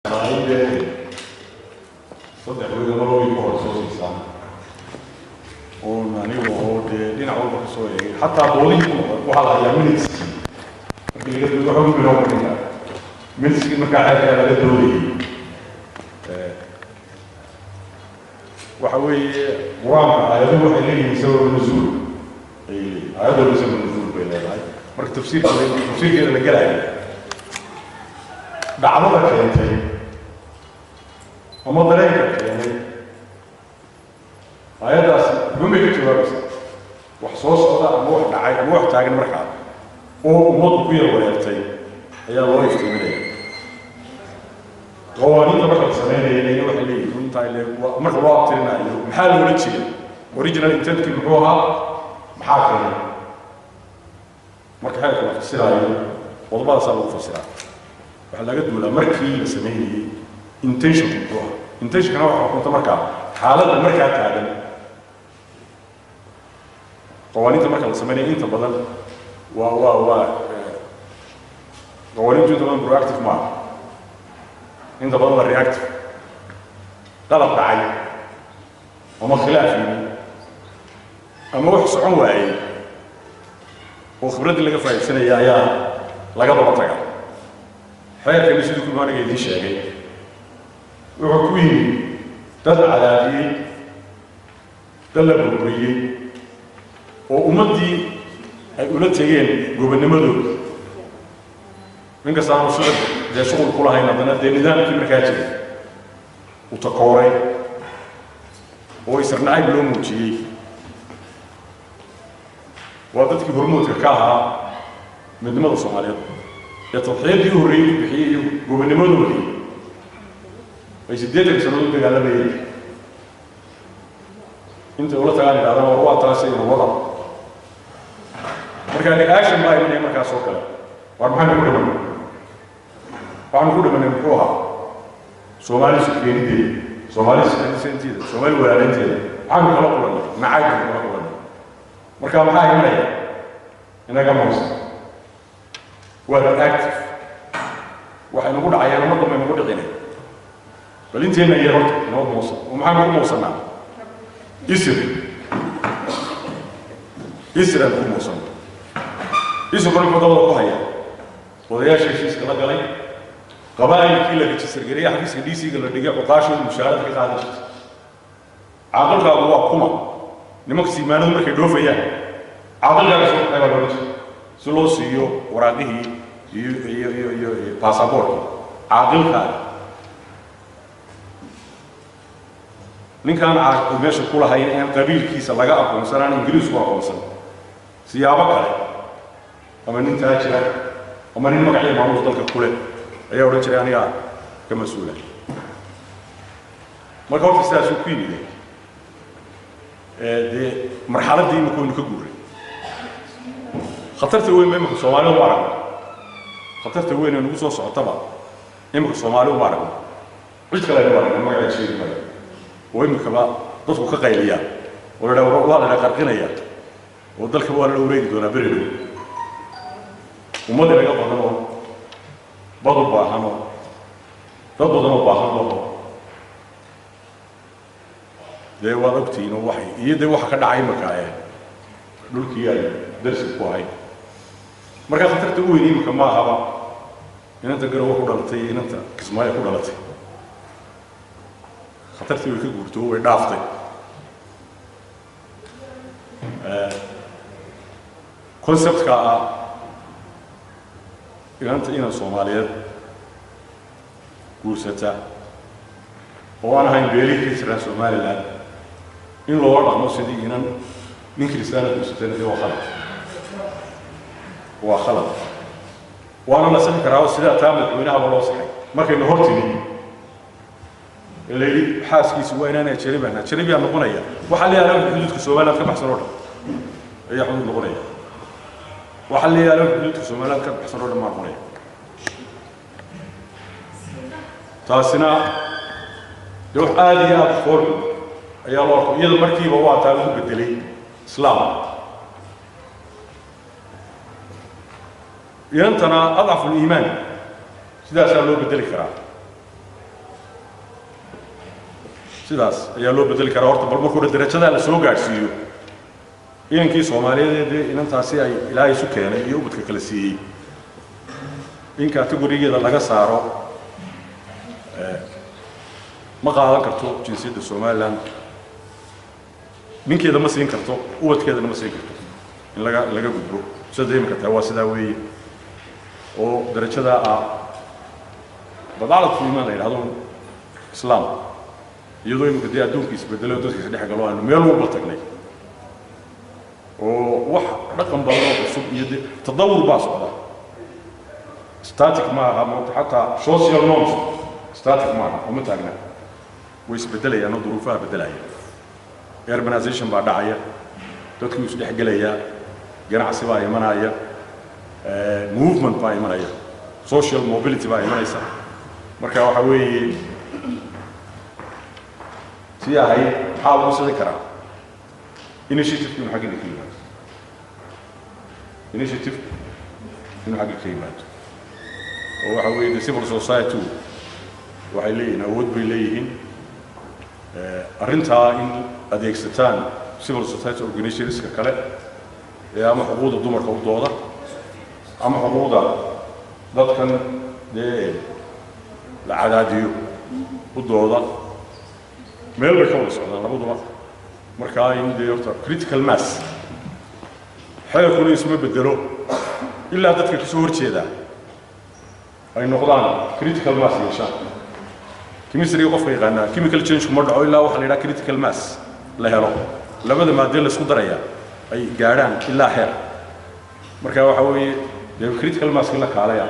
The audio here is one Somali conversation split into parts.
صعيدة صدق وإذا ما هو يكون صوصي صح ومعني وهو دين عوض بسوي حتى بولي وحلا يعمل اللي يقدر يروح من هون من مكان على الدولي وحوي قرآن آياته وحيلين يسوي النزول آياته يسوي النزول بين هاي مرك تفسير كده اللي جاي دعوتك أنت وما ضريتك يعني آيات بما يكتب بس وحصوص هذا أبوح تاجن مركب وموت كبير ويرتي هي الله يفتمني قوانين طبعا سنين اللي يروح اللي كنت اللي مرة واحد ترينا محل ولا شيء أوريجينال إنتنت كلها محاكمة مركب حاجة في السراير والله صار في السراير وحلا قد ولا مركي سميني إنتنشن كلها إنتنشن كنا واحد كنت مركب حالة المركب تعدل قوانين المركب سميني أنت بدل قوانين جدا من برواكتيف معه انت بدل الرياكتيف غلط دعاية وما خلافي اما هو حسعون واعي وخبرت اللي قفاية السنة يا لقد بطاقة حياة كمي سيدو كل ما نقل دي شاقي وحكوين تدع على دي تلب البريين وأمدي ay ula tageen gobonnimadooda inkasta aanu shughul ku lahayn haddana dee nidaamkii markaa jiray u takooray oo isarnacayb loo muujiyey waa dadkii hormuudka ka ahaa midnimada Soomaaliyeed ee tadxiyadii horreeyay u bixiyey gobonnimadoodii ay 8 sano u dagaalamayeen inta ula tagaan idhahdaan war waa taasay wada marka reaction baa inay markaa soo kale war maxaan ku dhiman waxaan ku dhiman muxuu ahaa Soomaali suuqeynidii Soomaali sentida Soomaali walaalinteeda waxaan kala kulanay macaayin kala kulanay marka maxaa imanaya inaga moos waa active waxay nagu dhacayaan ummadda ma nagu dhicinay bal inteena iyo horta noo moos maxaan ku moosnaa Israel ku moosnaa إيش كل ما ضوء قهية وضياش شيء كلا قلي قبائل كلا كتير جريء حديث كديسي كلا دقيقة وقاشوا المشاهدة في قاعدة عقل كابوا قوما نمك سيمانو مركي دوفيا عقل كابوا سوق أيوة بس سلو سيو ورانيه يو باسبور عقل كاب نكان عقل ماشي كل هاي قبيل كيس لقى أقوم سران إنجليز وأقوم سران سيابا كله أما نين تاجرة أما نين مقعد معروف ذلك كله أيه ولا ترى أنا كمسؤول ما كان في سلاسل كويني ده مرحلة دي مكون كجوري خطرت وين ما Soomaali وعرب خطرت وين إنه وصل صعب طبعا إما Soomaali وعرب قلت كلام وعرب ما قاعد شيء كذا وين كذا تصبح كقيلية ولا والله لا قرقنية وذلك هو اللي أريد أنا بريده وما ده بقى بدنه بدو باهانو ده بدنه باهانو ده وقتي إنه وحي يده وح كده عايم كايه دول كيا درس كواي مركز خطر تقول إني مكمل هذا إن أنت جروا كودلتي إن أنت كسماية كودلتي خطر تقول كقولتو ودافته concept كا إن الصوماليات قوسته وأنا هاي بيلي كسر الصومالي الآن إن لو ورد مسجدي إن من كريستيانة قوستين هو خلط وأنا مثلا كراو سيدا تامل وينها والله صحيح ما كان هرتني اللي حاسكي سوى أنا شربي أنا قنية وحلي أنا حدود كسومالات كبحث رودا هي حدود القنية وحلي أنا حدود كسومالات كبحث رودا ما قنية تاسنا يروح آدي أدخل يا الله يد مركي بوا تعلم بدلي إسلام ينتنا أضعف الإيمان سيدا سألو بدلي كرا sidaas ayaa loo bedeli karaa horta bal markuu darajada la soo gaarsiiyo inankii Soomaaliyeed inantaasi ay ilaahay isu keenay iyo ubadka kala siiyay in kategorigeeda laga saaro ma qaadan karto jinsiyadda Soomaaliland ninkeeda ma siin karto ubadkeedana ma siin karto in laga gudbo sida imka taa waa sida weey oo darajada badalad ku imaan leeyahay islaam iyadoo imka dii adduunkiisa bedelo dadkiisa dhex galo aan meel walba tagnay oo wax dhaqan badan oo cusub iyo tadawur baa socda static ma aha hatta social norms static ma aha uma taagna way isbedelayaan oo duruufaha bedelayaan urbanization baa dhacaya dadku is dhex galaya ganacsi baa imanaya movement baa imanaya social mobility baa imanaysa marka waxa weeye si ay xaal u soo karaa initiative inuu xagga ka yimaado initiative inuu xagga ka yimaado oo waxa weeye civil society waxay leeyihiin awood bay leeyihiin arrintaa in adeegsataan civil society organizations kale ama xuquuqda dumarka u dooda ama xuquuqda dadkan la cadaadiyo u dooda meel bay ka wada socdaan labaduba markaa in horta critical mass xeerkuna isma bedelo ilaa dadka ka soo horjeeda ay noqdaan critical mass yeeshaan chemistry qofka yaqaana chemical change kuma dhaco ilaa waxa la yiraahdo critical mass la helo labada maadada la isku daraya ay gaaraan ilaa heer marka waxa weeye critical mass la kaalaya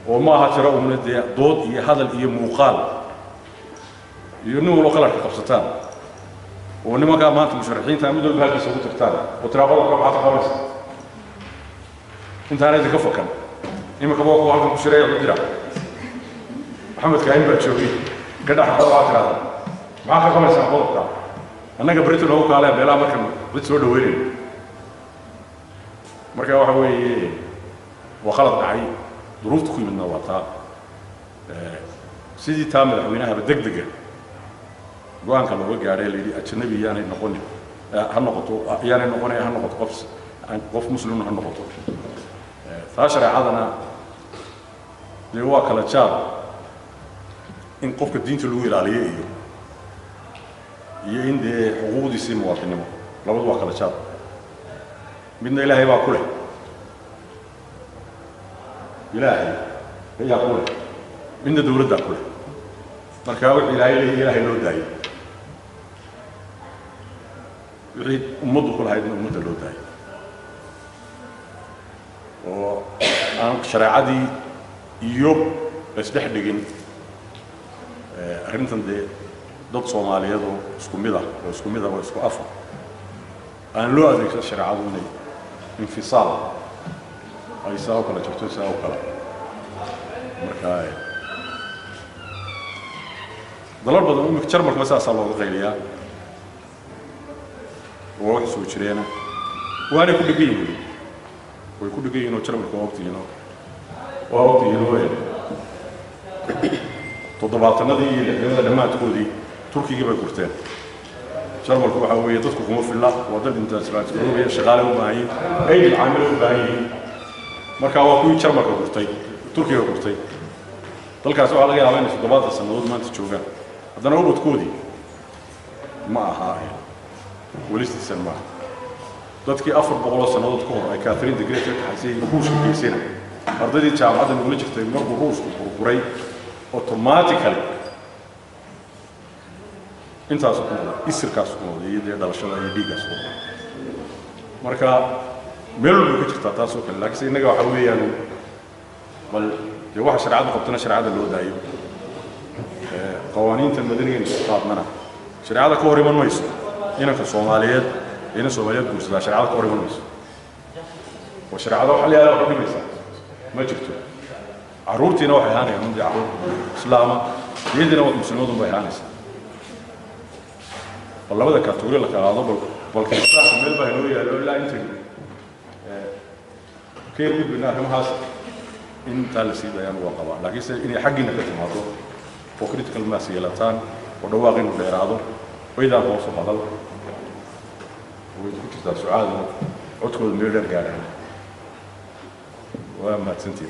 oo ma aha tiro ummadda dood iyo hadal iyo muuqaal iyo nin walo kala qabsataan oo nimanka maanta musharaxiinta mid walba halkiisa ugu tagtaan oo tiraaqada ka baxda qabanaysa intaanay ka fokan imika boo halkan ku shiray u dira maxamed kaahin baa joogay gadax waa tirada ma ka qabanaysa qodobka annaga Britain oo kale beela markan mid soo dhaweeyay marka waxa weeye waa qalad dhacay duruuftu ku yimidna waa taa sidii taa madaxweynaha degdega go'aanka looga gaaray leeyahay ajnabi yaanay noqon ha noqoto yaanay noqonay ha noqoto qof muslim ha noqoto taa shariicadana waa kala jaab in qofka diinta lagu ilaaliyo iyo in xuquuqdiisa muwaadinimo labadu waa kala jaab midna ilaahay baa ku leh ilaahay ayaa ku leh midna dawladda ku leh marka wixii ilaahay loo daayo wixii ummaddu ku lahayd ummadda loo daayo oo aan shariicadii iyo isdhex dhigin arrintan dad Soomaaliyeed oo isku mid ah oo isku afar aan loo adeegsan shariicadu inay infisaal ay saaw kala jirto saaw kala marka dalal badan oo Jarmalka masaasa looga qayliyaa oo wax soo jireena waana ku dhigeen way ku dhigeen oo Jarmalka waqtigiina toddobaatannadii iyo lixdannada dhammaadkoodii Turkiga bay gurteen Jarmalku waxa weeye dadku kuma filla wadada intaasbaadkooda shaqaale u baahan ay caamil u baahan marka waa ku Jarmalka gurtay Turkiga gurtay dalkaas waxa laga yaabaa in 7 sanadood maanta joogaan haddana ubadkoodii ma aha walistiisan ma dadkii 400 sanadood ka hor ay Catherine the Great ka xasay ruushka geysay ardaydii jaamacadda ugu jirtay markuu ruushku burburay automatically intaas ku noqday isirkaas ku noqday iyo dhalashada iyo dhiigaas marka meel walba ka jirta taas oo kale laakiin inaga waxa weeyaan bal waxa shariicadu qabtana shariicada loo daayo qawaaniinta madaniga ee qaadnana shariicada ka hor iman mayso inanka Soomaaliyeed guursada shariicada ka hor iman mayso oo shariicada waxa la yiraahdo dhimaysa ma jirto caruurtiina waxay ahaanayaan mid caruur islaama iyadina wad muslimadu bay ahaanaysaa labada kategori la kala qaado balka islaam meel baa loo yaalo ilaa inta كيف بنا هم هاس إن تالسي بيان وقبا لكن إني حقنا كتماتو وكريتيكال ماسيلتان ودواق إنه ديرادو وإذا هو صبادل ويدخل كذا سؤال عدكم الميلر قاعد وما تنتين